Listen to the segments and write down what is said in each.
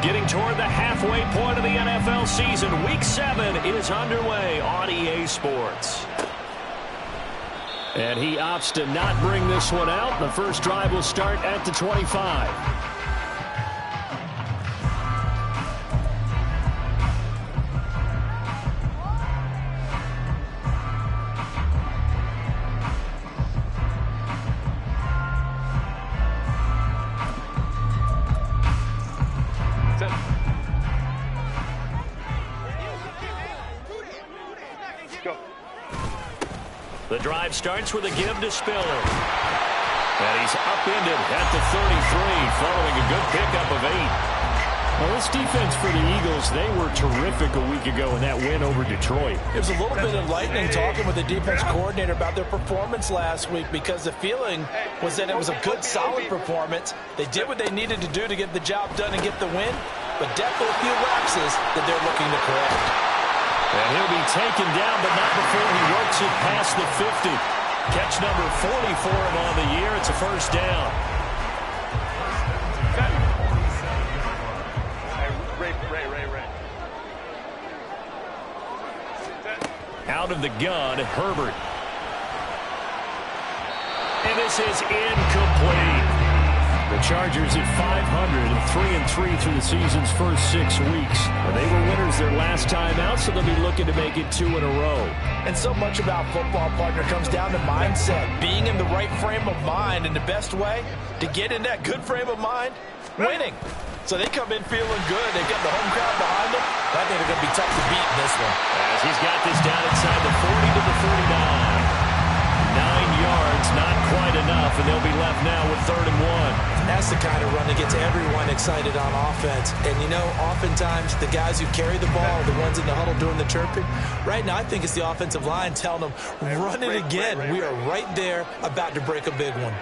Getting toward the halfway point of the NFL season. Week 7 is underway on EA Sports. And he opts to not bring this one out. The first drive will start at the 25. The drive starts with a give to Spiller. And he's upended at the 33 following a good pickup of 8. Well, this defense for the Eagles, they were terrific a week ago in that win over Detroit. It was a little bit enlightening talking with the defense coordinator about their performance last week because the feeling was that it was a good, solid performance. They did what they needed to do to get the job done and get the win, but definitely a few lapses that they're looking to correct. And he'll be taken down, but not before he works it past the 50. Catch number 40 for him on the year. It's a first down. Out of the gun, Herbert. And this is incomplete. The Chargers at 500, 3-3 through the season's first 6 weeks. They were winners their last time out, so they'll be looking to make it 2 in a row. And so much about football, partner, comes down to mindset. Being in the right frame of mind, and the best way to get in that good frame of mind, winning. So they come in feeling good. They've got the home crowd behind them. I think they're going to be tough to beat in this one. As he's got this down inside the 40 to the 49. 9 yards, not quite enough, and they'll be left now with 3rd and 1. That's the kind of run that gets everyone excited on offense. And, you know, oftentimes the guys who carry the ball are the ones in the huddle doing the chirping. Right now, I think it's the offensive line telling them, run it again. We are right there about to break a big one.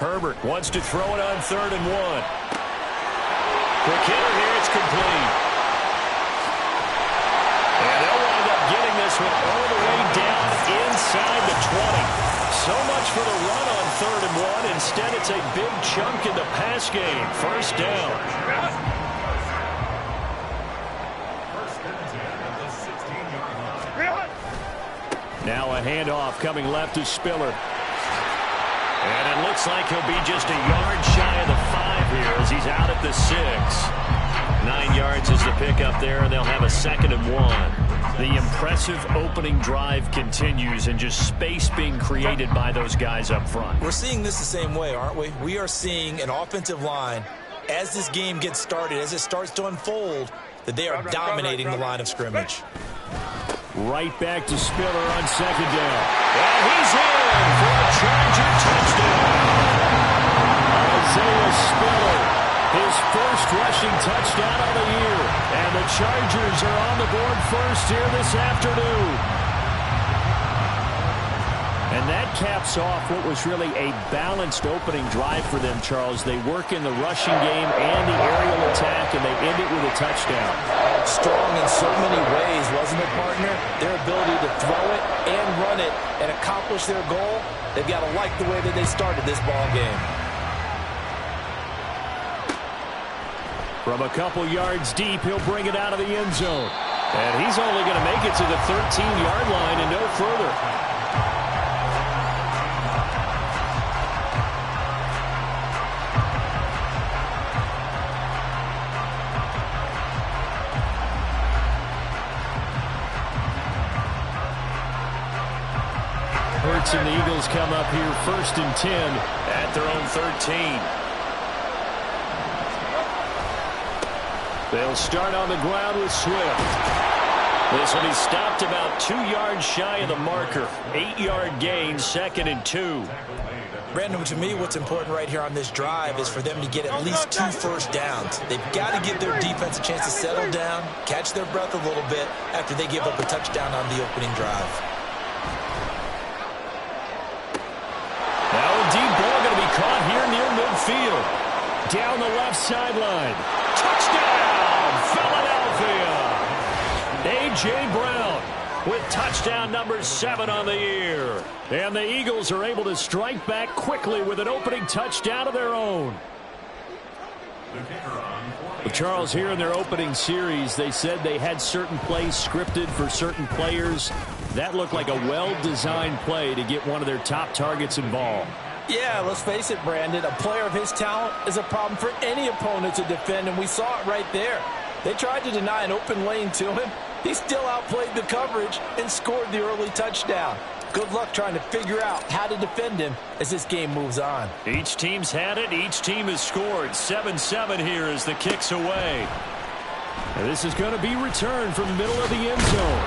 Herbert wants to throw it on 3rd and 1. Quick hitter here, it's complete. And they'll wind up getting this one all the way down inside the 20. So much for the run on 3rd and 1. Instead, it's a big chunk in the pass game. First down. Now a handoff coming left to Spiller. And it looks like he'll be just a yard shy of the 5 here as he's out at the 6. 9 yards is the pickup there, and they'll have a 2nd and 1. The impressive opening drive continues, and just space being created by those guys up front. We're seeing this the same way, aren't we? We are seeing an offensive line, as this game gets started, as it starts to unfold, that they are dominating the line of scrimmage. Right back to Spiller on 2nd down. And he's in for a Charger touchdown. Isaiah Spiller, his first rushing touchdown of the year. And the Chargers are on the board first here this afternoon. And that caps off what was really a balanced opening drive for them, Charles. They work in the rushing game and the aerial attack, and they end it with a touchdown. Strong in so many ways, wasn't it, partner? Their ability to throw it and run it and accomplish their goal, they've got to like the way that they started this ball game. From a couple yards deep, he'll bring it out of the end zone. And he's only going to make it to the 13-yard line and no further. Hurts and the Eagles come up here 1st and 10 at their own 13. They'll start on the ground with Swift. This one, he stopped about 2 yards shy of the marker. 8-yard gain, 2nd and 2. Brandon, to me, what's important right here on this drive is for them to get at least 2 first downs. They've got to give their defense a chance to settle down, catch their breath a little bit after they give up a touchdown on the opening drive. Now a deep ball going to be caught here near midfield. Down the left sideline. Touchdown, Philadelphia! A.J. Brown with touchdown number 7 on the year. And the Eagles are able to strike back quickly with an opening touchdown of their own. The kicker on Well, Charles, here in their opening series, they said they had certain plays scripted for certain players. That looked like a well-designed play to get one of their top targets involved. Yeah, let's face it, Brandon. A player of his talent is a problem for any opponent to defend, and we saw it right there. They tried to deny an open lane to him. He still outplayed the coverage and scored the early touchdown. Good luck trying to figure out how to defend him as this game moves on. Each team's had it. Each team has scored. 7-7 here as the kick's away. And this is going to be returned from the middle of the end zone.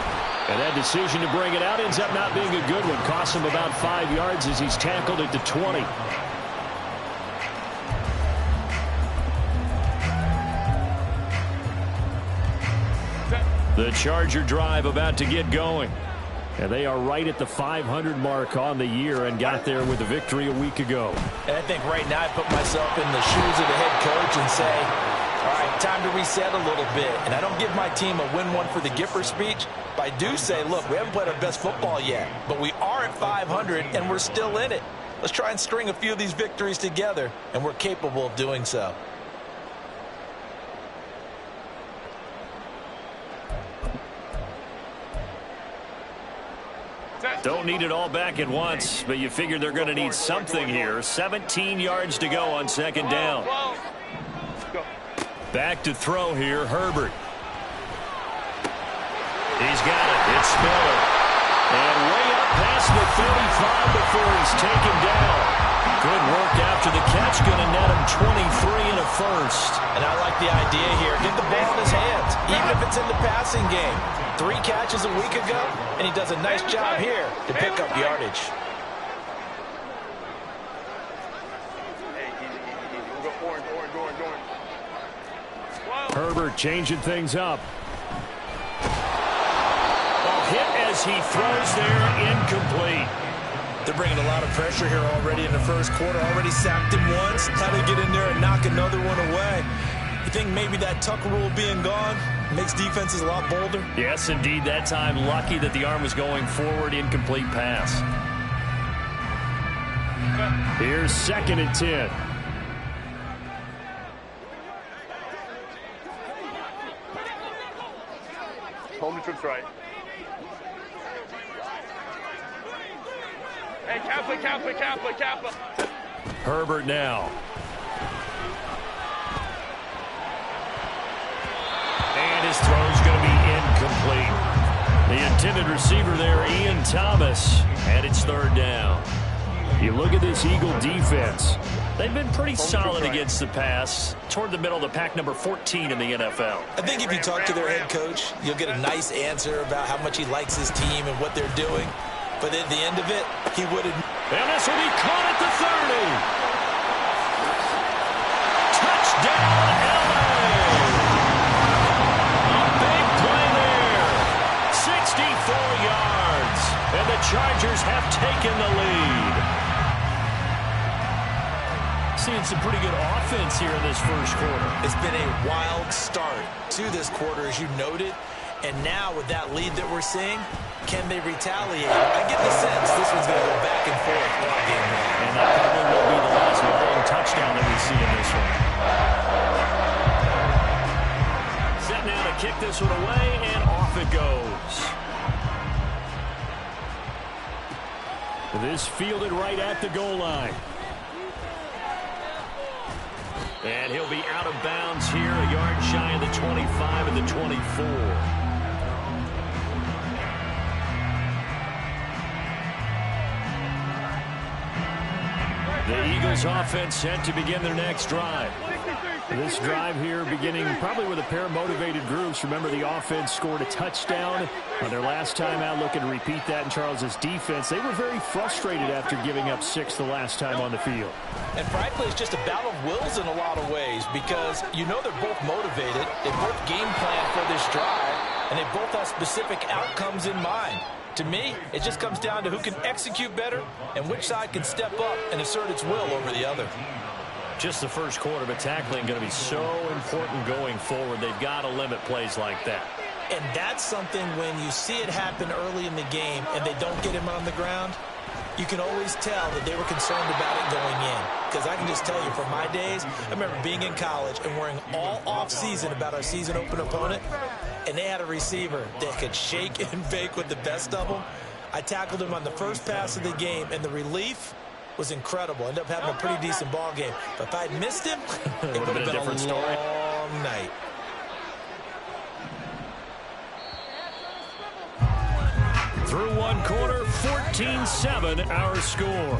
And that decision to bring it out ends up not being a good one. Costs him about 5 yards as he's tackled at the 20. The Charger drive about to get going. And they are right at the 500 mark on the year and got there with a victory a week ago. And I think right now I put myself in the shoes of the head coach and say, all right, time to reset a little bit. And I don't give my team a win one for the Gipper speech, but I do say, look, we haven't played our best football yet, but we are at 500 and we're still in it. Let's try and string a few of these victories together, and we're capable of doing so. Don't need it all back at once, but you figure they're going to need something here. 17 yards to go on second down. Back to throw here, Herbert. He's got it. It's Spiller. And way up past the 35 before he's taken down. Good work after the catch. Going to net him 23 and a first. And I like the idea here. Get the ball in his hands, even if it's in the passing game. 3 catches a week ago, and he does a nice job here to pick up yardage. Herbert changing things up. Hit as he throws there, incomplete. They're bringing a lot of pressure here already in the first quarter. Already sacked him once. How to get in there and knock another one away. You think maybe that Tucker rule being gone makes defenses a lot bolder? Yes, indeed. That time, lucky that the arm was going forward. Incomplete pass. Here's 2nd and 10. Home trip's right. Hey, Kappa. Herbert now. And his throw's going to be incomplete. The intended receiver there, Ian Thomas, and it's 3rd down. You look at this Eagle defense. They've been pretty solid against the pass. Toward the middle of the pack, number 14 in the NFL. I think if you talk to their head coach, you'll get a nice answer about how much he likes his team and what they're doing. But at the end of it, he wouldn't. And this will be caught at the 30. Touchdown, LA. A big play there. 64 yards. And the Chargers have taken the lead. Seeing some pretty good offense here in this first quarter. It's been a wild start to this quarter, as you noted. And now with that lead that we're seeing, can they retaliate? I get the sense this one's going to go back and forth all game long. And that probably will be the last long touchdown that we see in this one. Set now to kick this one away, and off it goes. This fielded right at the goal line. And he'll be out of bounds here, a yard shy of the 25 and the 24. The Eagles offense set to begin their next drive. This drive here beginning probably with a pair of motivated groups. Remember, the offense scored a touchdown on their last time out, looking to repeat that in Charles's defense. They were very frustrated after giving up 6 the last time on the field. And frankly, it's just a battle of wills in a lot of ways, because you know they're both motivated. They both game plan for this drive, and they both have specific outcomes in mind. To me, it just comes down to who can execute better and which side can step up and assert its will over the other. Just the first quarter, but tackling going to be so important going forward. They've got to limit plays like that. And that's something when you see it happen early in the game and they don't get him on the ground, you can always tell that they were concerned about it going in. Because I can just tell you, from my days, I remember being in college and worrying all off-season about our season open opponent, and they had a receiver that could shake and bake with the best of them. I tackled him on the first pass of the game, and the relief was incredible. Ended up having a pretty decent ball game. But if I had missed him, it would have been a different story. Long night. Through one quarter, 14-7 our score.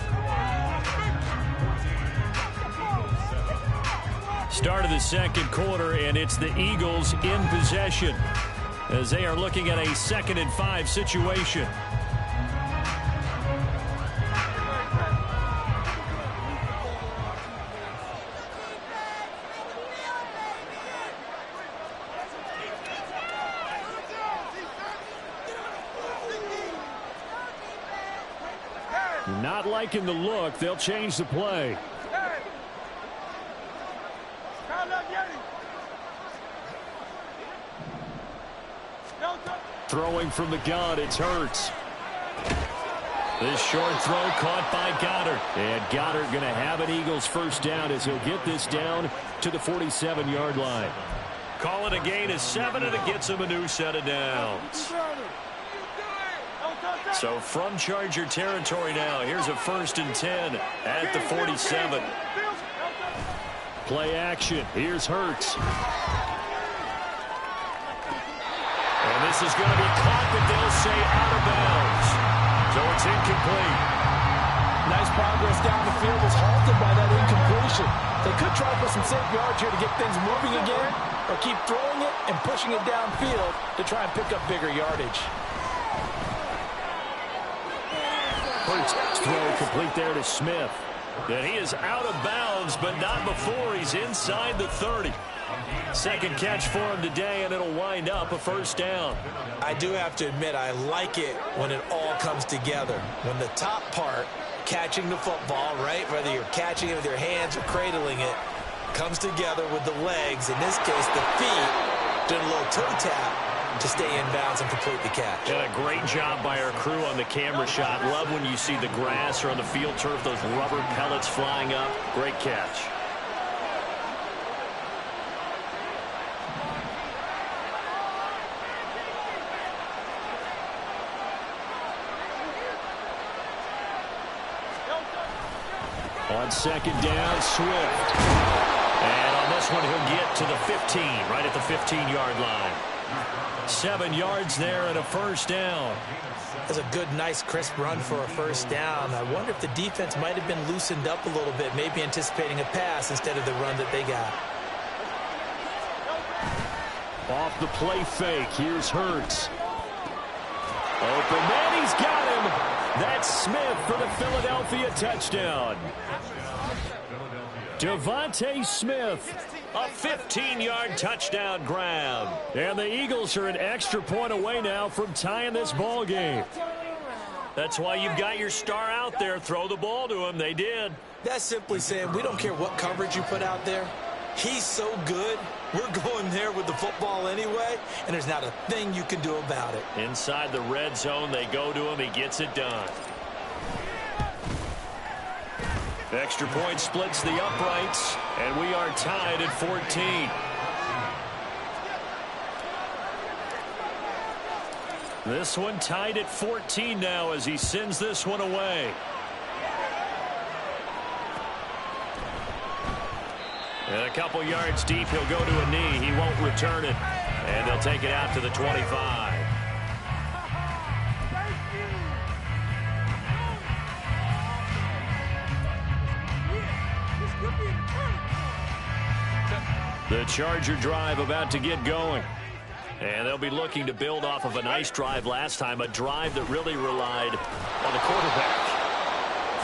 Start of the second quarter, and it's the Eagles in possession as they are looking at a 2nd and 5 situation. Not liking the look. They'll change the play. Throwing from the gun, it's Hurts. This short throw caught by Goddard. And Goddard going to have an Eagles first down as he'll get this down to the 47-yard line. Call it a gain of 7, and it gets him a new set of downs. So from Charger territory now, here's a 1st and 10 at the 47. Play action. Here's Hurts. And this is going to be caught, but they'll say out of bounds. So it's incomplete. Nice progress down the field was halted by that incompletion. They could try for some safe yards here to get things moving again, or keep throwing it and pushing it downfield to try and pick up bigger yardage. Hurts throw complete there to Smith. And he is out of bounds, but not before he's inside the 30. Second catch for him today, and it'll wind up a first down. I do have to admit, I like it when it all comes together. When the top part, catching the football, right, whether you're catching it with your hands or cradling it, comes together with the legs, in this case the feet, doing a little toe tap to stay in bounds and complete the catch. And a great job by our crew on the camera shot. Love when you see the grass or on the field turf, those rubber pellets flying up. Great catch. On second down, Swift. And on this one, he'll get to the 15, right at the 15-yard line. 7 yards there and a first down. That's a good, nice, crisp run for a first down. I wonder if the defense might have been loosened up a little bit, maybe anticipating a pass instead of the run that they got. Off the play fake, here's Hurts. Open man, he's got him. That's Smith for the Philadelphia touchdown. Devontae Smith. A 15-yard touchdown grab. And the Eagles are an extra point away now from tying this ball game. That's why you've got your star out there. Throw the ball to him. They did. That's simply saying we don't care what coverage you put out there. He's so good. We're going there with the football anyway, and there's not a thing you can do about it. Inside the red zone, they go to him. He gets it done. Extra point splits the uprights, and we are tied at 14. This one tied at 14 now as he sends this one away. And a couple yards deep, he'll go to a knee. He won't return it. And they'll take it out to the 25. The Charger drive about to get going. And they'll be looking to build off of a nice drive last time, a drive that really relied on the quarterback.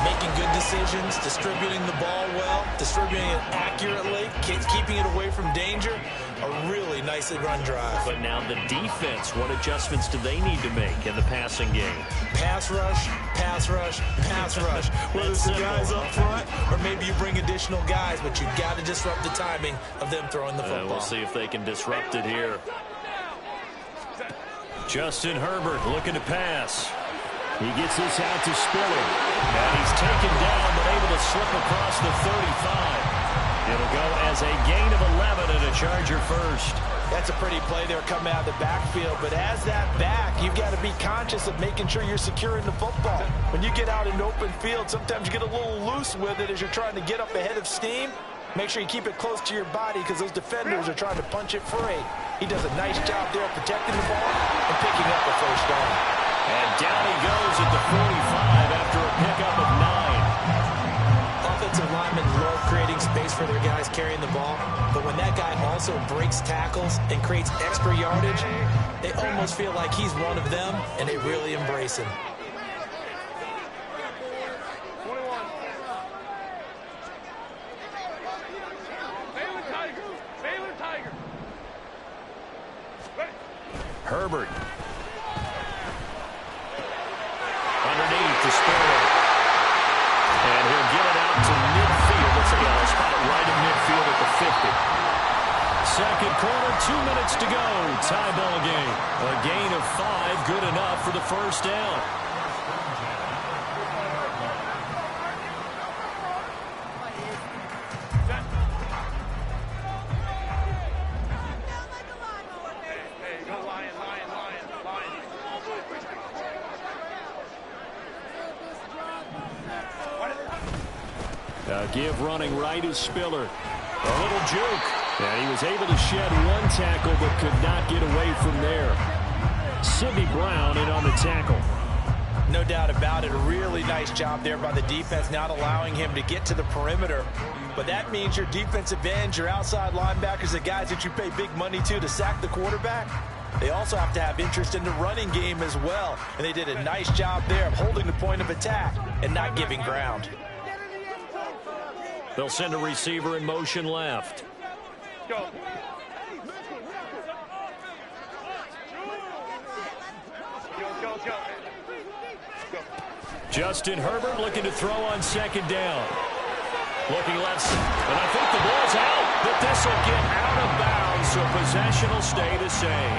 Making good decisions, distributing the ball well, distributing it accurately, keeping it away from danger. A really nicely run drive. But now the defense, what adjustments do they need to make in the passing game? Pass rush, pass rush, pass rush. Whether it's the guys up front or maybe you bring additional guys, but you've got to disrupt the timing of them throwing the football. We'll see if they can disrupt it here. Justin Herbert looking to pass. He gets this out to Spiller. And he's taken down, but able to slip across the 35. It'll go as a gain of 11 and a Charger first. That's a pretty play there coming out of the backfield, but as that back, you've got to be conscious of making sure you're securing the football. When you get out in open field, sometimes you get a little loose with it as you're trying to get up ahead of steam. Make sure you keep it close to your body because those defenders are trying to punch it free. He does a nice job there protecting the ball and picking up the first down. And down he goes at the 45 after a pickup of 9. Offensive linemen love creating space for their guys carrying the ball, but when that guy also breaks tackles and creates extra yardage, they almost feel like he's one of them, and they really embrace him. 21. Baylor Tiger. Ready. Herbert. Underneath to Spiller. And he'll get it out to midfield. Looks like he'll spot it right in midfield at the 50. Second quarter, 2 minutes to go. Tie ball game. A gain of 5, good enough for the first down. Hey, go Lion. Give running right is Spiller. A little juke. And he was able to shed one tackle but could not get away from there. Sidney Brown in on the tackle. No doubt about it. A really nice job there by the defense, not allowing him to get to the perimeter. But that means your defensive ends, your outside linebackers, the guys that you pay big money to sack the quarterback, they also have to have interest in the running game as well. And they did a nice job there of holding the point of attack and not giving ground. They'll send a receiver in motion left. Go. Justin Herbert looking to throw on second down. Looking left, and I think the ball's out, but this will get out of bounds, so possession will stay the same.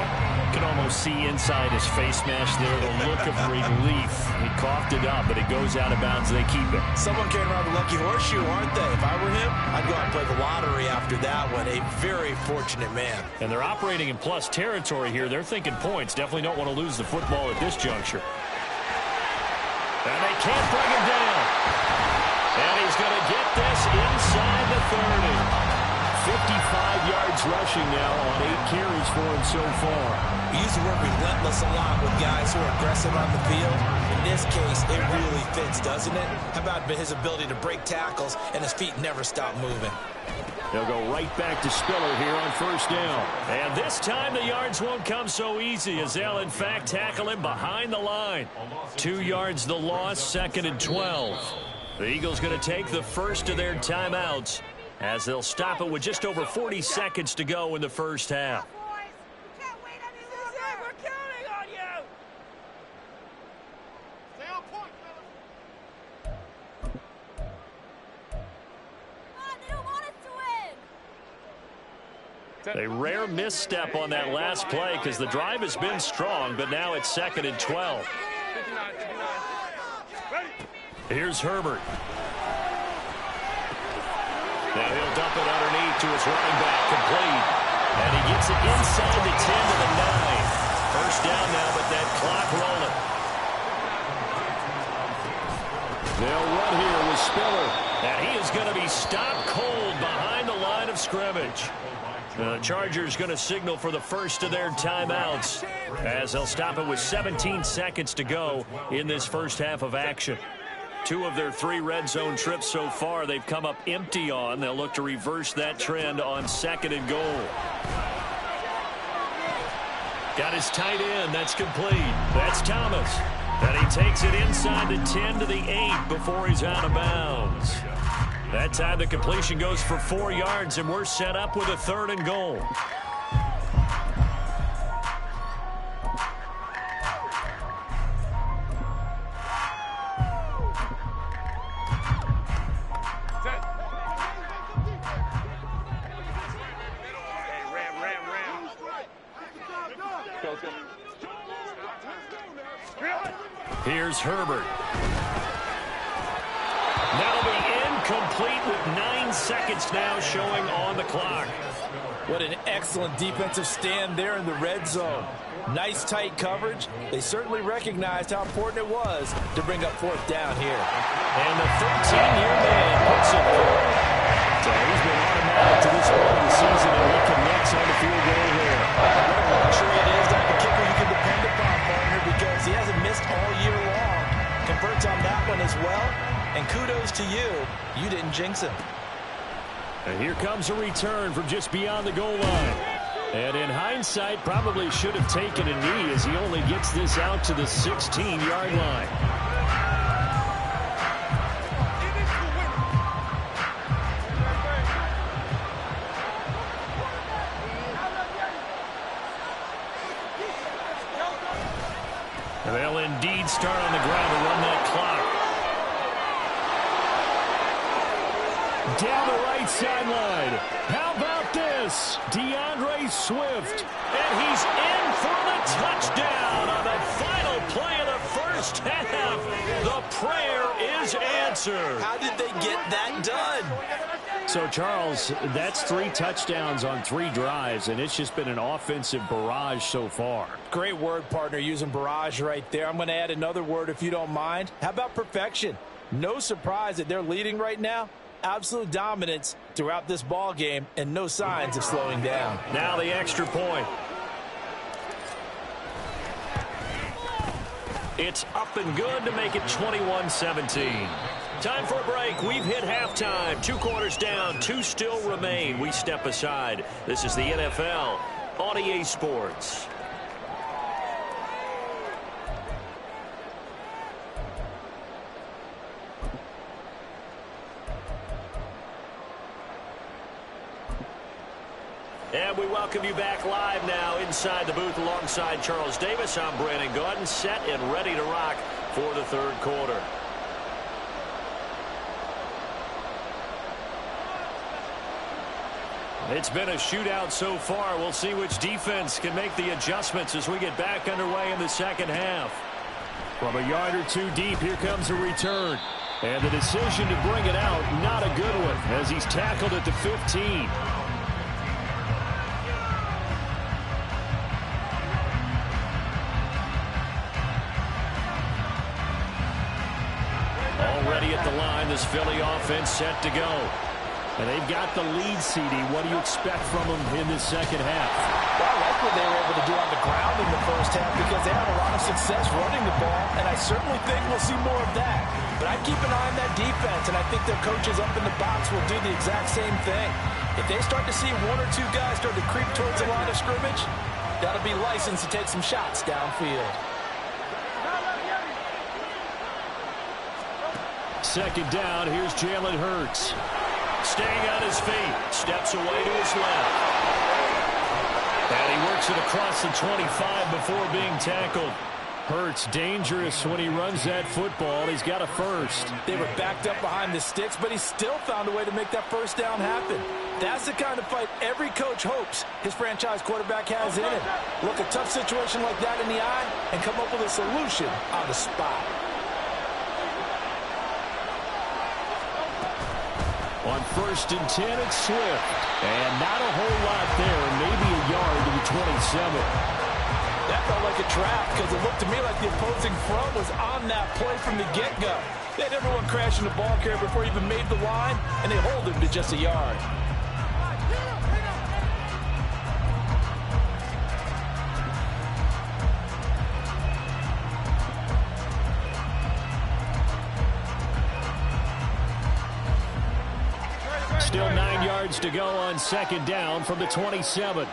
You can almost see inside his face mask there the look of relief. He coughed it up, but it goes out of bounds. They keep it. Someone came around the lucky horseshoe, aren't they? If I were him, I'd go out and play the lottery after that one. A very fortunate man. And they're operating in plus territory here. They're thinking points. Definitely don't want to lose the football at this juncture. And they can't bring him down. And he's going to get this inside the 30. 55 yards rushing now on 8 carries for him so far. We use the word relentless a lot with guys who are aggressive on the field. In this case, it really fits, doesn't it? How about his ability to break tackles and his feet never stop moving? They'll go right back to Spiller here on first down. And this time the yards won't come so easy as they'll, in fact, tackle him behind the line. 2 yards the loss, 2nd and 12. The Eagles going to take the first of their timeouts as they'll stop it with just over 40 seconds to go in the first half. A rare misstep on that last play because the drive has been strong, but now it's 2nd and 12. 59. Here's Herbert. Now he'll dump it underneath to his running back, complete. And he gets it inside the 10 to the 9. First down now, but that clock rolling. They'll run here with Spiller. And he is going to be stopped cold behind the line of scrimmage. The Chargers going to signal for the first of their timeouts as they'll stop it with 17 seconds to go in this first half of action. 2 of their 3 red zone trips so far they've come up empty on. They'll look to reverse that trend on 2nd and goal. Got his tight end. That's complete. That's Thomas. And he takes it inside the 10 to the 8 before he's out of bounds. That time the completion goes for 4 yards, and we're set up with a 3rd and goal. Go. Here's Herbert. That'll be incomplete with 9 seconds now showing on the clock. What an excellent defensive stand there in the red zone. Nice tight coverage. They certainly recognized how important it was to bring up 4th down here. And the 13-year man puts it through. So he's been automatic to this point of the season, and he connects on the field goal here. What a luxury it is to have a kicker you can depend upon, partner, because he hasn't missed all year long. Converts on that one as well. And kudos to you. You didn't jinx him. And here comes a return from just beyond the goal line. And in hindsight, probably should have taken a knee as he only gets this out to the 16-yard line. They'll indeed start on the ground to run that clock. Down the right sideline. How about this? DeAndre Swift. And he's in for the touchdown on the final play of the first half. The prayer is answered. How did they get that done? So, Charles, that's 3 touchdowns on 3 drives, and it's just been an offensive barrage so far. Great word, partner, using barrage right there. I'm going to add another word if you don't mind. How about perfection? No surprise that they're leading right now. Absolute dominance throughout this ball game and no signs of slowing down. Now the extra point. It's up and good to make it 21-17. Time for a break. We've hit halftime. 2 quarters down. 2 still remain. We step aside. This is the NFL on EA Sports. And we welcome you back live now inside the booth alongside Charles Davis. I'm Brandon Gaudin, set and ready to rock for the 3rd quarter. It's been a shootout so far. We'll see which defense can make the adjustments as we get back underway in the 2nd half. From a yard or 2 deep, here comes a return. And the decision to bring it out, not a good one, as he's tackled at the 15. Already at the line, this Philly offense set to go. And they've got the lead, CD. What do you expect from them in the 2nd half? Well, I like what they were able to do on the ground in the first half because they had a lot of success running the ball, and I certainly think we'll see more of that. But I keep an eye on that defense, and I think their coaches up in the box will do the exact same thing. If they start to see 1 or 2 guys start to creep towards the line of scrimmage, that'll be licensed to take some shots downfield. 2nd down, here's Jalen Hurts. Staying on his feet, steps away to his left. And he works it across the 25 before being tackled. Hurts dangerous when he runs that football. He's got a first. They were backed up behind the sticks, but he still found a way to make that first down happen. That's the kind of fight every coach hopes his franchise quarterback has in him. Look a tough situation like that in the eye and come up with a solution on the spot. On 1st and 10, it's Swift. And not a whole lot there, maybe a yard to the 27. That felt like a trap because it looked to me like the opposing front was on that play from the get-go. They had everyone crashing the ball carrier before he even made the line, and they hold him to just a yard. Still 9 yards to go on 2nd down from the 27.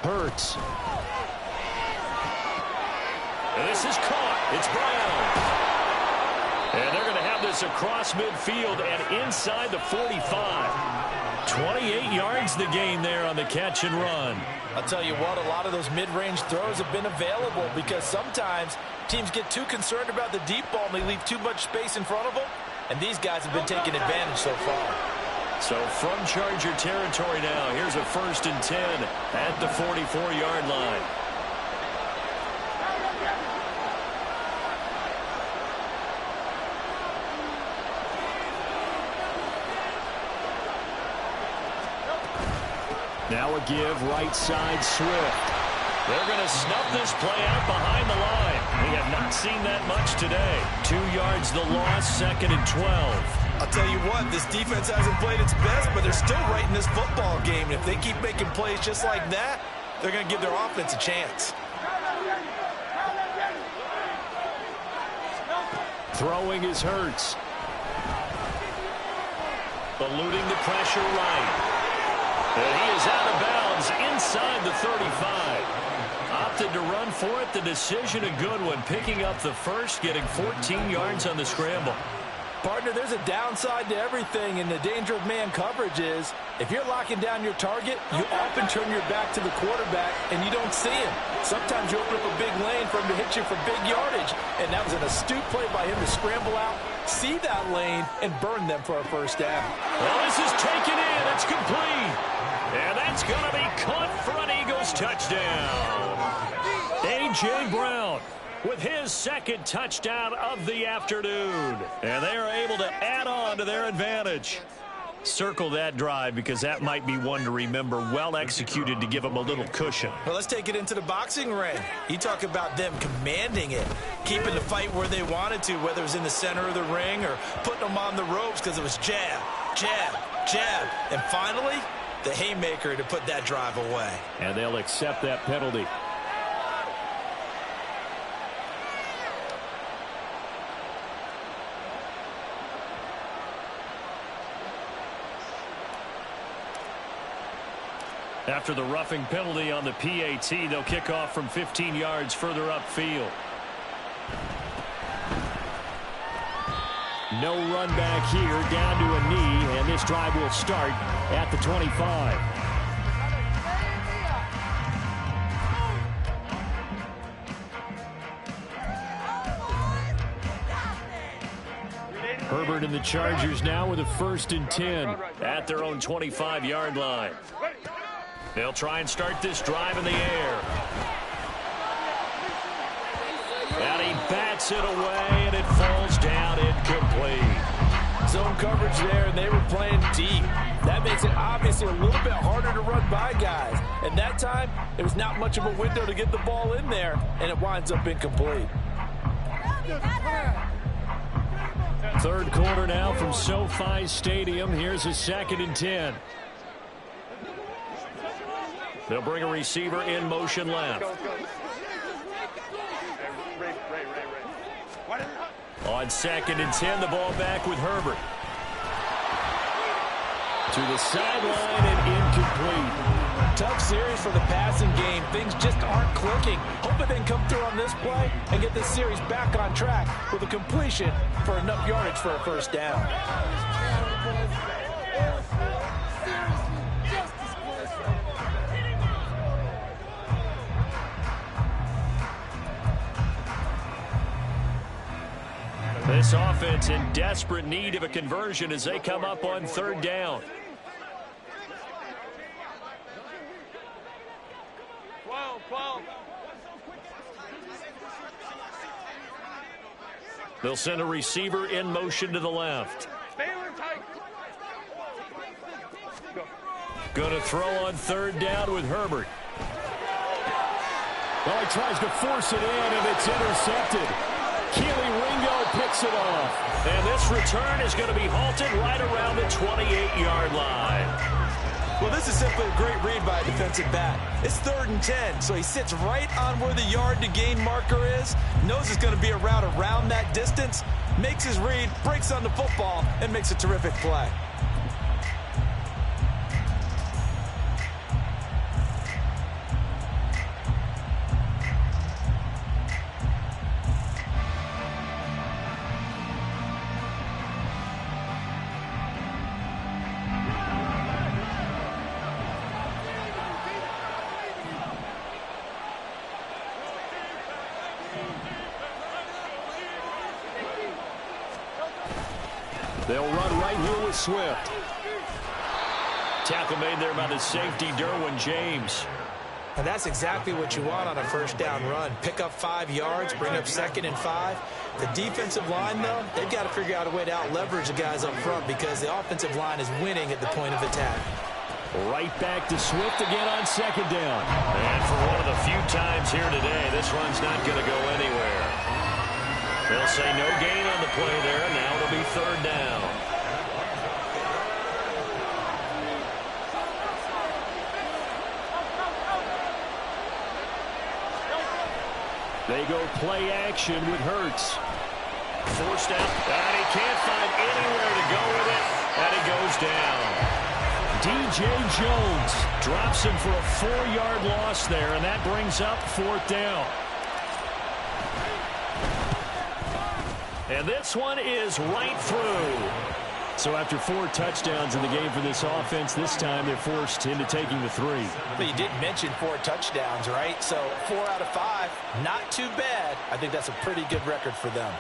Hurts. This is caught. It's Brown. And they're going to have this across midfield and inside the 45. 28 yards the gain there on the catch and run. I'll tell you what, a lot of those mid-range throws have been available because sometimes teams get too concerned about the deep ball and they leave too much space in front of them, and these guys have been taking advantage so far. So from Charger territory now, here's a 1st and 10 at the 44-yard line. Now a give right side Swift. They're going to snuff this play out behind the line. We have not seen that much today. 2 yards the loss, 2nd and 12. I'll tell you what, this defense hasn't played its best, but they're still right in this football game. And if they keep making plays just like that, they're going to give their offense a chance. Throwing is Hurts. Eluding the pressure right. And he is out of bounds inside the 35. Opted to run for it. The decision a good one. Picking up the first, getting 14 yards on the scramble. Partner, there's a downside to everything, and the danger of man coverage is if you're locking down your target, you often turn your back to the quarterback and you don't see him. Sometimes you open up a big lane for him to hit you for big yardage, and that was an astute play by him to scramble out, see that lane, and burn them for a first down. Well, this is taken in. It's complete. And that's going to be caught for an Eagles touchdown. A.J. Brown with his 2nd touchdown of the afternoon. And they are able to add on to their advantage. Circle that drive because that might be one to remember. Well executed to give them a little cushion. Well, let's take it into the boxing ring. You talk about them commanding it, keeping the fight where they wanted to, whether it was in the center of the ring or putting them on the ropes because it was jab, jab, jab. And finally, the haymaker to put that drive away. And they'll accept that penalty. After the roughing penalty on the PAT, they'll kick off from 15 yards further upfield. No run back here, down to a knee, and this drive will start at the 25. Herbert and the Chargers now with a 1st and 10 at their own 25-yard line. They'll try and start this drive in the air. And he bats it away, and it falls down incomplete. Zone coverage there, and they were playing deep. That makes it obviously a little bit harder to run by guys. And that time, there was not much of a window to get the ball in there, and it winds up incomplete. 3rd quarter now from SoFi Stadium. Here's a 2nd and 10. They'll bring a receiver in motion left. On 2nd and 10, the ball back with Herbert. To the sideline and incomplete. Tough series for the passing game. Things just aren't clicking. Hoping they can come through on this play and get this series back on track with a completion for enough yardage for a first down. This offense in desperate need of a conversion as they come up on 3rd down. 12. They'll send a receiver in motion to the left. Going to throw on 3rd down with Herbert. Well, he tries to force it in, and it's intercepted. Keely Ringo picks it off. And this return is going to be halted right around the 28-yard line. Well, this is simply a great read by a defensive back. It's 3rd and 10, so he sits right on where the yard-to-gain marker is, knows it's going to be a route around that distance, makes his read, breaks on the football, and makes a terrific play. They'll run right here with Swift. tackle made there by the safety, Derwin James. And that's exactly what you want on a first down run. Pick up 5 yards, bring up 2nd and 5. The defensive line, though, they've got to figure out a way to out-leverage the guys up front because the offensive line is winning at the point of attack. Right back to Swift again on 2nd down. And for one of the few times here today, this run's not going to go anywhere. They'll say no gain on the play there. Now it'll be 3rd down. They go play action with Hurts. Forced out, and he can't find anywhere to go with it, and he goes down. DJ Jones drops him for a 4-yard loss there, and that brings up 4th down. And this one is right through. So after 4 touchdowns in the game for this offense, this time they're forced into taking the 3. But you did mention 4 touchdowns, right? So 4 out of 5, not too bad. I think that's a pretty good record for them.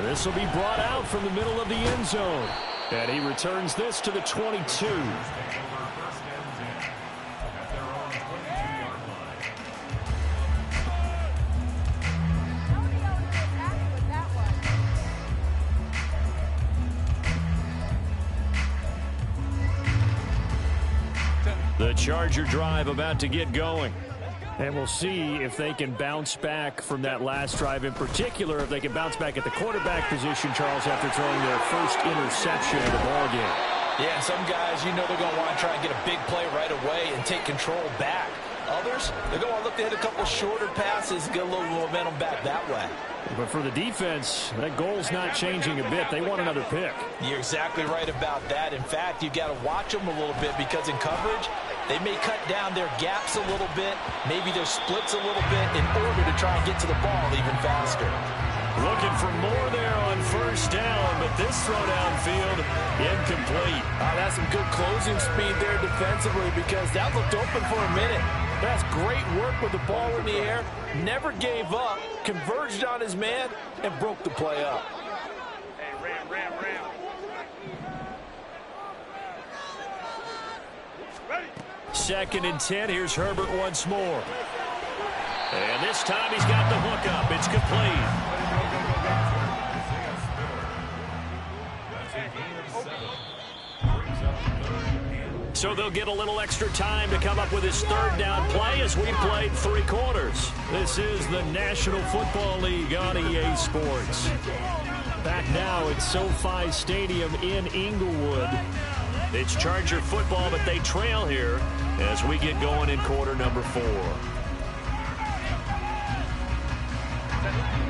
This will be brought out from the middle of the end zone. And he returns this to the 22. The Charger drive about to get going. And we'll see if they can bounce back from that last drive, in particular if they can bounce back at the quarterback position, Charles, after throwing their first interception of the ballgame. Yeah, and some guys, you know they're going to want to try and get a big play right away and take control back. Others, they're going to look to hit a couple shorter passes and get a little momentum back that way. But for the defense, that goal's not changing a bit. They want another pick. You're exactly right about that. In fact, you've got to watch them a little bit because in coverage, they may cut down their gaps a little bit, maybe their splits a little bit in order to try and get to the ball even faster. Looking for more there on 1st down, but this throw downfield incomplete. That's some good closing speed there defensively because that looked open for a minute. That's great work with the ball in the air. Never gave up, converged on his man, and broke the play up. Hey, Ram. Ready. 2nd and 10. Here's Herbert once more. And this time he's got the hook up. It's complete. So they'll get a little extra time to come up with his 3rd down play as we played 3 quarters. This is the National Football League on EA Sports. Back now at SoFi Stadium in Inglewood. It's Charger football, but they trail here as we get going in quarter number 4.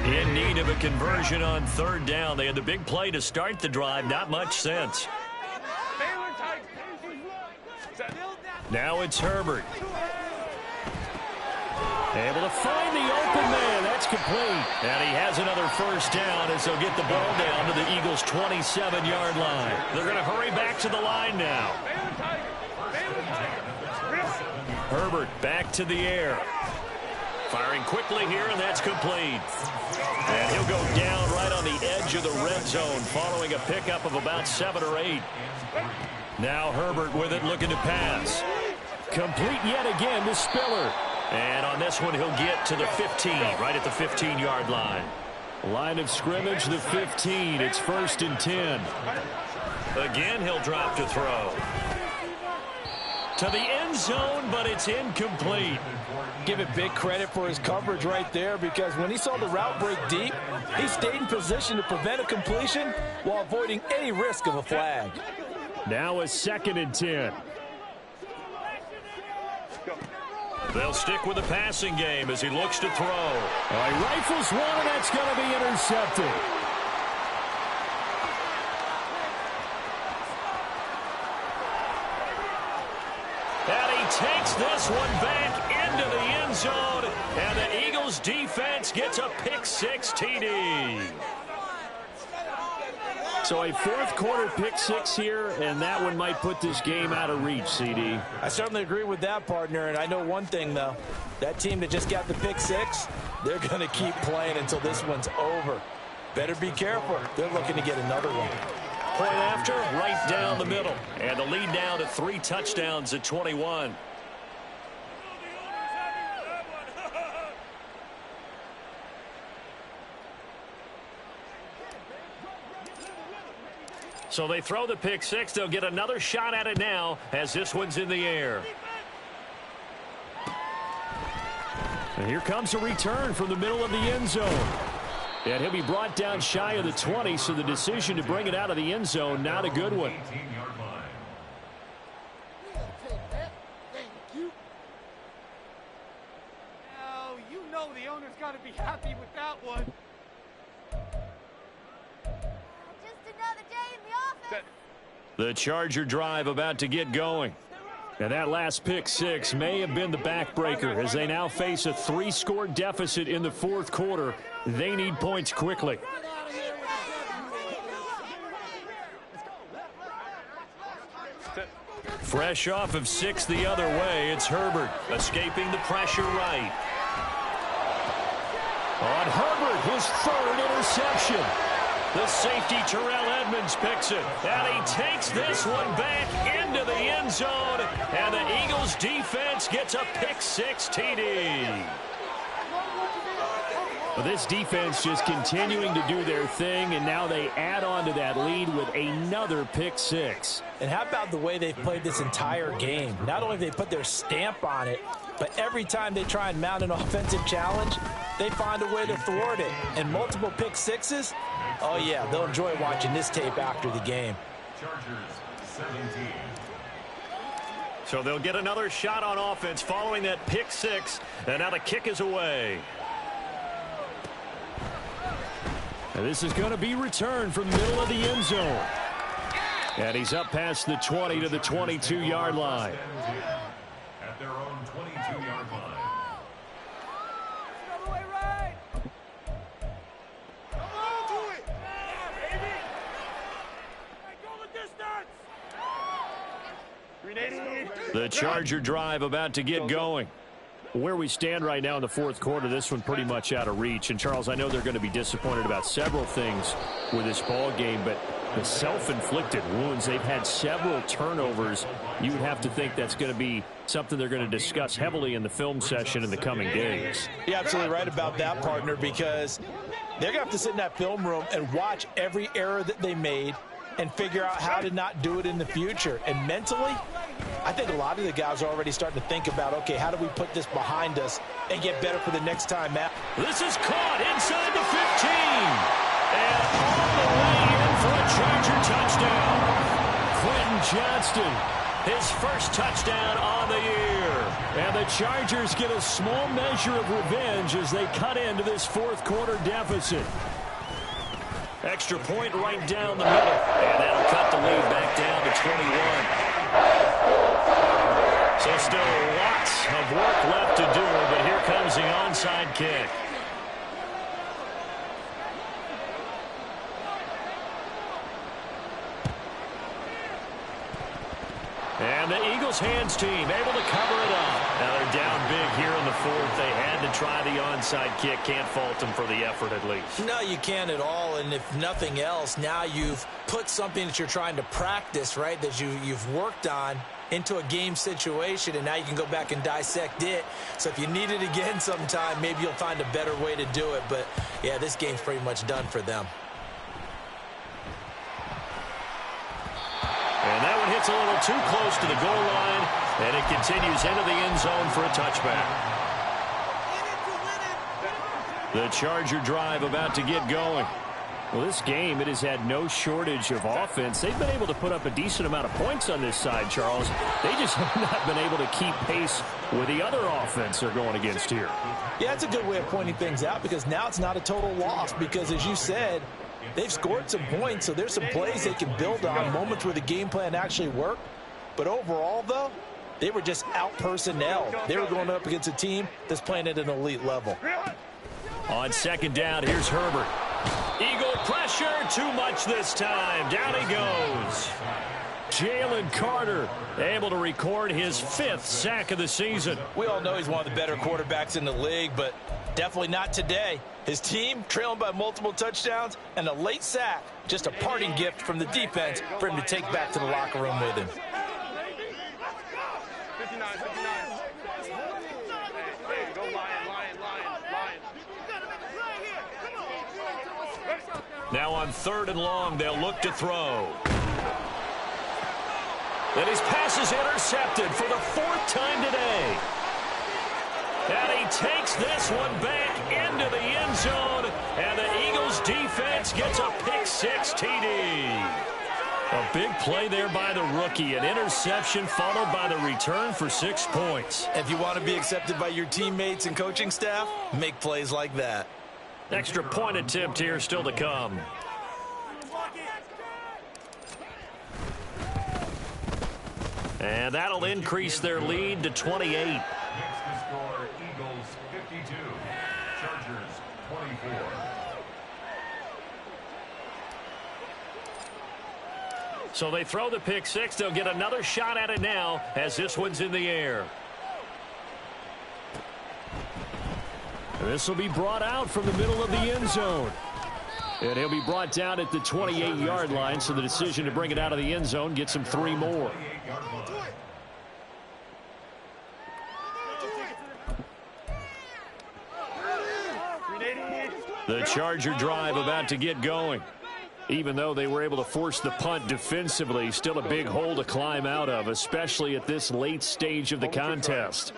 In need of a conversion on 3rd down. They had the big play to start the drive. Not much sense. Now it's Herbert. Able to find the open man. That's complete. And he has another 1st down as they'll get the ball down to the Eagles' 27-yard line. They're going to hurry back to the line now. Herbert back to the air. Firing quickly here, and that's complete. And he'll go down right on the edge of the red zone following a pickup of about 7 or 8. Now Herbert with it, looking to pass. Complete yet again to Spiller. And on this one, he'll get to the 15, right at the 15-yard line. Line of scrimmage, the 15. It's 1st and 10. Again, he'll drop to throw. To the end zone, but it's incomplete. Give it big credit for his coverage right there because when he saw the route break deep, he stayed in position to prevent a completion while avoiding any risk of a flag. Now a 2nd and 10. They'll stick with the passing game as he looks to throw. He rifles one, and that's going to be intercepted. And he takes this one back into the end zone, and the Eagles defense gets a pick-6 TD. So a 4th quarter pick-6 here, and that one might put this game out of reach, CD. I certainly agree with that, partner, and I know one thing, though. That team that just got the pick-6, they're going to keep playing until this one's over. Better be careful. They're looking to get another one. point after, right down the middle. And the lead now to 3 touchdowns at 21. So they throw the pick six. They'll get another shot at it now as this one's in the air. And here comes a return from the middle of the end zone. And he'll be brought down shy of the 20, so the decision to bring it out of the end zone, not a good one. Now, you know the owner's got to be happy with that one. Just another day in the office. The Charger drive about to get going. And that last pick six may have been the backbreaker as they now face a 3-score deficit in the fourth quarter. They need points quickly. Fresh off of 6 the other way, it's Herbert escaping the pressure right. On Herbert, his 3rd interception. The safety, Terrell Edmonds, picks it. And he takes this one back into the end zone. And the Eagles defense gets a pick six TD. Well, this defense just continuing to do their thing, and now they add on to that lead with another pick six. And how about the way they've played this entire game? Not only have they put their stamp on it, but every time they try and mount an offensive challenge, they find a way to thwart it. And multiple pick sixes, oh yeah, they'll enjoy watching this tape after the game. Chargers 17. So they'll get another shot on offense following that pick six, and now the kick is away. And this is going to be returned from the middle of the end zone. And he's up past the 20 to the 22-yard line. At their own 22-yard line. All the way right. Come on, do it. Baby. Hey, go the distance. The Charger drive about to get going. Where we stand right now in the fourth quarter, this one pretty much out of reach. And, Charles, I know they're going to be disappointed about several things with this ball game, but the self-inflicted wounds, they've had several turnovers. You would have to think that's going to be something they're going to discuss heavily in the film session in the coming days. You're absolutely right about that, partner, because they're going to have to sit in that film room and watch every error that they made and figure out how to not do it in the future. And mentally, I think a lot of the guys are already starting to think about, okay, how do we put this behind us and get better for the next time out? This is caught inside the 15. And all the way in for a Charger touchdown. Quentin Johnston, his first touchdown on the year. And the Chargers get a small measure of revenge as they cut into this fourth quarter deficit. Extra point right down the middle. And that'll cut the lead back down to 21. So still lots of work left to do, but here comes the onside kick. And the Eagles hands team able to cover it up. Now they're down big here in the fourth. They had to try the onside kick. Can't fault them for the effort at least. No, you can't at all. And if nothing else, now you've put something that you're trying to practice, right, that you've worked on into a game situation, and now you can go back and dissect it. So if you need it again sometime, maybe you'll find a better way to do it. But, yeah, this game's pretty much done for them. And that one hits a little too close to the goal line, and it continues into the end zone for a touchback. The Charger drive about to get going. Well, this game, it has had no shortage of offense. They've been able to put up a decent amount of points on this side, Charles. They just have not been able to keep pace with the other offense they're going against here. Yeah, it's a good way of pointing things out because now it's not a total loss because, as you said, they've scored some points, so there's some plays they can build on, moments where the game plan actually worked. But overall, though, they were just out-personnel. They were going up against a team that's playing at an elite level. On second down, here's Herbert. Eagle pressure, too much this time. Down he goes. Jalen Carter able to record his 5th sack of the season. We all know he's one of the better quarterbacks in the league, but definitely not today. His team trailing by multiple touchdowns and a late sack. Just a parting gift from the defense for him to take back to the locker room with him. 59, 59. Hey, go Lion. Now on 3rd and long, they'll look to throw. And his pass is intercepted for the 4th time today. And he takes this one back into the end zone. And the Eagles defense gets a pick-6 TD. A big play there by the rookie. An interception followed by the return for 6 points. If you want to be accepted by your teammates and coaching staff, make plays like that. Extra point attempt here still to come. And that'll increase their lead to 28. Next to score, Eagles 52, Chargers 24. So they throw the pick-6. They'll get another shot at it now as this one's in the air. This will be brought out from the middle of the end zone. And he'll be brought down at the 28-yard line, so the decision to bring it out of the end zone gets him 3 more. The Charger drive about to get going. Even though they were able to force the punt defensively, still a big hole to climb out of, especially at this late stage of the contest.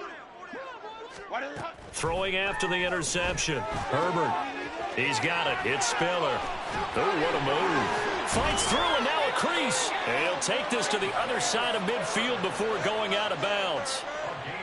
Throwing after the interception. Herbert. He's got it. It's Spiller. Oh, what a move. Fights through and now a crease. And he'll take this to the other side of midfield before going out of bounds.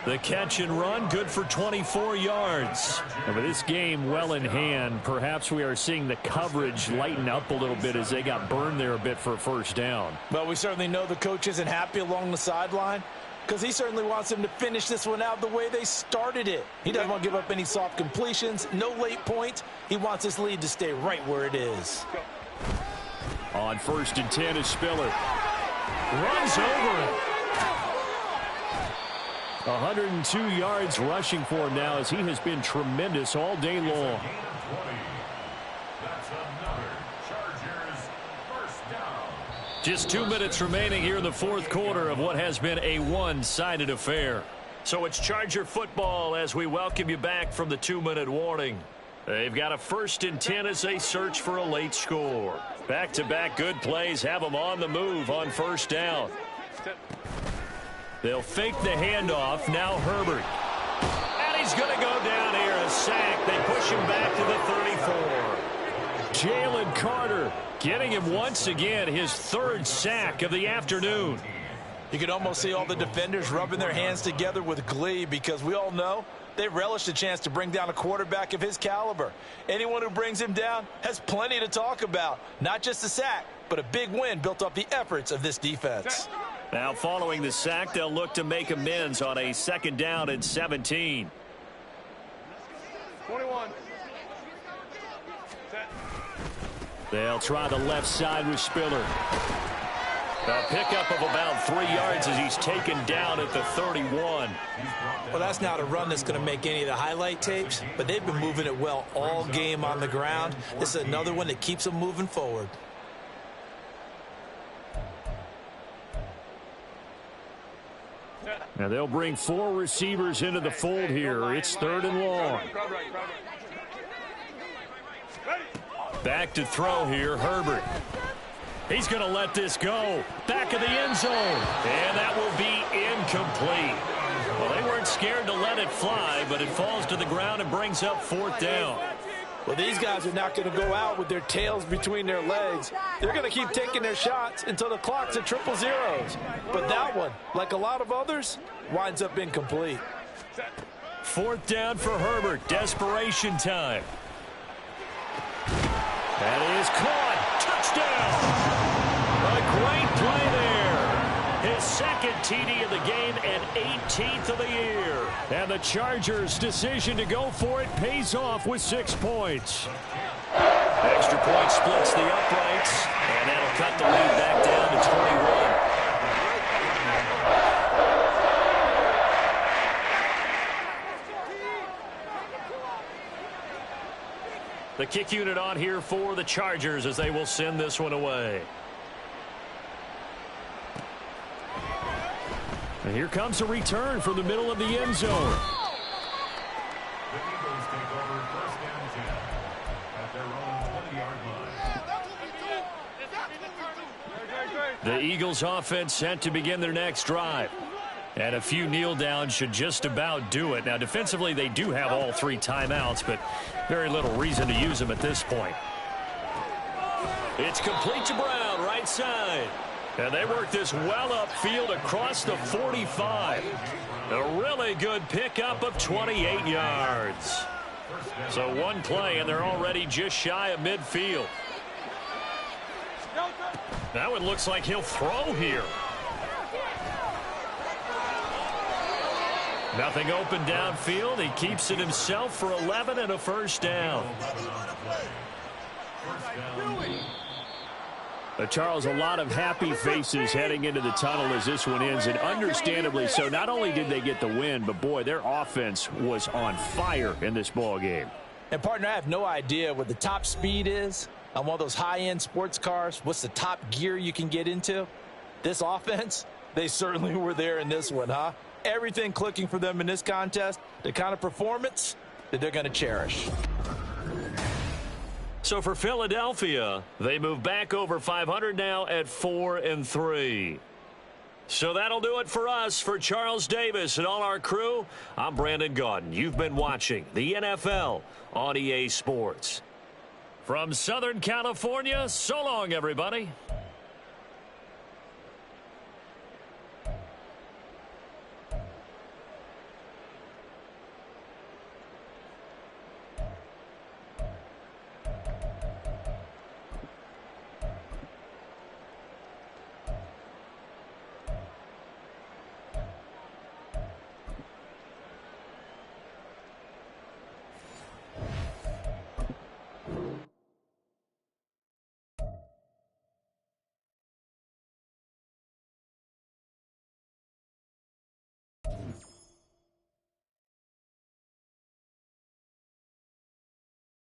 The catch and run, good for 24 yards. And with this game well in hand, perhaps we are seeing the coverage lighten up a little bit as they got burned there a bit for a 1st down. Well, we certainly know the coach isn't happy along the sideline because he certainly wants them to finish this one out the way they started it. He doesn't want to give up any soft completions, no late points. He wants his lead to stay right where it is. On 1st and 10 is Spiller. Runs over it. 102 yards rushing for him now as he has been tremendous all day long. That's another Chargers first down. Just 2 minutes remaining here in the 4th quarter of what has been a one-sided affair. So it's Charger football as we welcome you back from the 2-minute warning. They've got a 1st and 10 as they search for a late score. Back-to-back good plays have them on the move on 1st down. They'll fake the handoff. Now Herbert. And he's going to go down here. A sack. They push him back to the 34. Jalen Carter getting him once again his 3rd sack of the afternoon. You can almost see all the defenders rubbing their hands together with glee because we all know they relish the chance to bring down a quarterback of his caliber. Anyone who brings him down has plenty to talk about. Not just a sack, but a big win built off the efforts of this defense. Now following the sack, they'll look to make amends on a 2nd down and 17. 21. They'll try the left side with Spiller. A pickup of about 3 yards as he's taken down at the 31. Well, that's not a run that's going to make any of the highlight tapes, but they've been moving it well all game on the ground. This is another one that keeps them moving forward. Now they'll bring 4 receivers into the fold here. It's 3rd and long. Back to throw here, Herbert. He's going to let this go. Back of the end zone. And that will be incomplete. Well, they weren't scared to let it fly, but it falls to the ground and brings up 4th down. Well, these guys are not going to go out with their tails between their legs. They're going to keep taking their shots until the clock's at 000. But that one, like a lot of others, winds up incomplete. 4th down for Herbert. Desperation time. That is caught. Touchdown. A great play there. His 2nd TD of the game and 18th of the year. And the Chargers' decision to go for it pays off with 6 points. Extra point splits the uprights, and that'll cut the lead back down to 21. kick unit on here for the Chargers as they will send this one away. And here comes a return from the middle of the end zone. The Eagles take over first down 10 at their own 20-yard line. The Eagles offense set to begin their next drive. And a few kneel downs should just about do it. Now, defensively, they do have all 3 timeouts, but very little reason to use them at this point. It's complete to Brown, right side. And they work this well upfield across the 45. A really good pickup of 28 yards. So one play, and they're already just shy of midfield. That one looks like he'll throw here. Nothing open downfield. He keeps it himself for 11 and a first down. Charles, a lot of happy faces heading into the tunnel as this one ends, and understandably so. Not only did they get the win, but, boy, their offense was on fire in this ball game. And, partner, I have no idea what the top speed is on one of those high-end sports cars. What's the top gear you can get into? This offense, they certainly were there in this one, huh? Everything clicking for them in this contest, the kind of performance that they're going to cherish. So for Philadelphia, they move back over 500 now at 4-3. So that'll do it for us. For Charles Davis and all our crew, I'm Brandon Gaudin. You've been watching the NFL on EA Sports. From Southern California, so long, everybody.